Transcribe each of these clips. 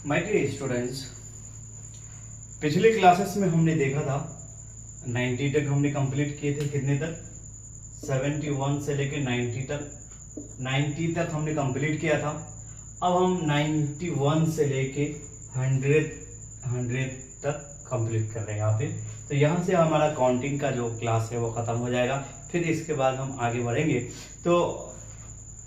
My dear students, पिछले classes में हमने देखा था 90 तक हमने कंप्लीट किए थे। कितने तक? 71 से लेके 90 तक हमने कंप्लीट किया था। अब हम 91 से लेके 100 तक कंप्लीट कर रहे हैं यहाँ पे। तो यहाँ से हमारा काउंटिंग का जो क्लास है वो ख़त्म हो जाएगा। फिर इसके बाद हम आगे बढ़ेंगे। तो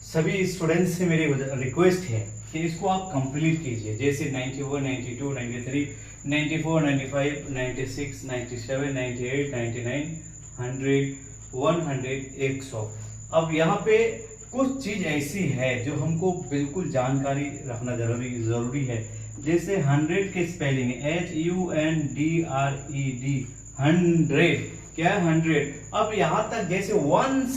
सभी स्टूडेंट्स से मेरी रिक्वेस्ट है कि इसको आप कंप्लीट कीजिए। जैसे 91, 92, 93, 94, 95, 96, 97, 98, 99, 100, 100, 100। अब यहाँ पे कुछ चीज ऐसी है जो हमको बिल्कुल जानकारी रखना जरूरी है। जैसे 100 के स्पेलिंग HUNDRED, 100 क्या है 100। अब यहाँ तक जैसे 1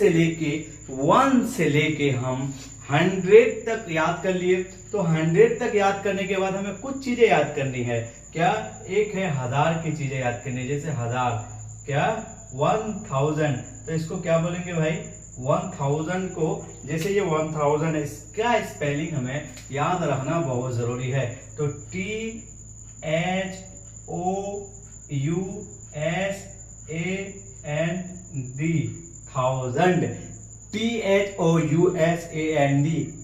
से लेके हम 100 तक याद कर लिए। तो 100 तक याद करने के बाद हमें कुछ चीजें याद करनी है। क्या? एक है 1000 की चीजें याद करनी है। जैसे 1000 क्या 1000, तो इसको क्या बोलेंगे भाई? 1000 को, जैसे ये 1000 है, इसका स्पेलिंग हमें याद रखना बहुत जरूरी है। तो THOUSAND,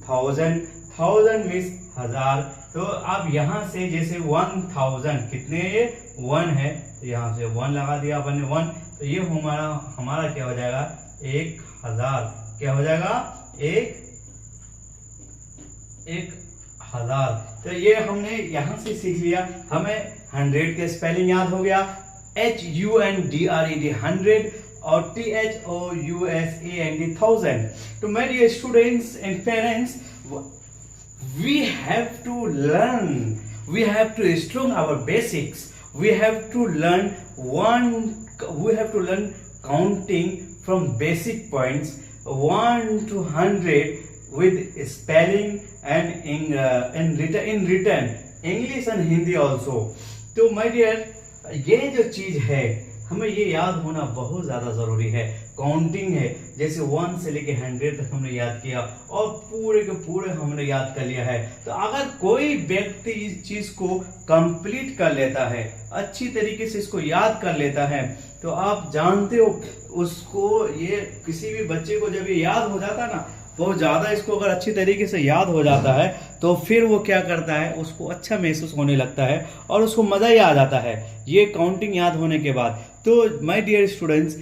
THOUSAND, 1000 मीन्स 1000। तो अब यहाँ से जैसे 1000 कितने, ये 1 है, तो यहाँ से 1 लगा दिया अपन ने 1। तो ये हमारा क्या हो जाएगा? 1000। क्या हो जाएगा? 1000। तो ये हमने यहाँ से सीख लिया। हमें 100 के स्पेलिंग याद हो गया, HUNDRED 100 और THOUSAND 1000। तो my dear students and parents, we have to strong our basics. We have to learn counting from basic points 1 to 100 with spelling and in written English and Hindi also. तो my dear, ये जो चीज है हमें ये याद होना बहुत ज्यादा जरूरी है। काउंटिंग है, जैसे 1 से लेके 100 तक हमने याद किया और पूरे के पूरे हमने याद कर लिया है। तो अगर कोई व्यक्ति इस चीज को कंप्लीट कर लेता है, अच्छी तरीके से इसको याद कर लेता है, तो आप जानते हो उसको, ये किसी भी बच्चे को जब ये याद हो जाता है ना, बहुत ज्यादा इसको अगर अच्छी तरीके से याद हो जाता है, तो फिर वो क्या करता है, उसको अच्छा महसूस होने लगता है और उसको मजा ही आ जाता है ये काउंटिंग याद होने के बाद। तो माय डियर स्टूडेंट्स,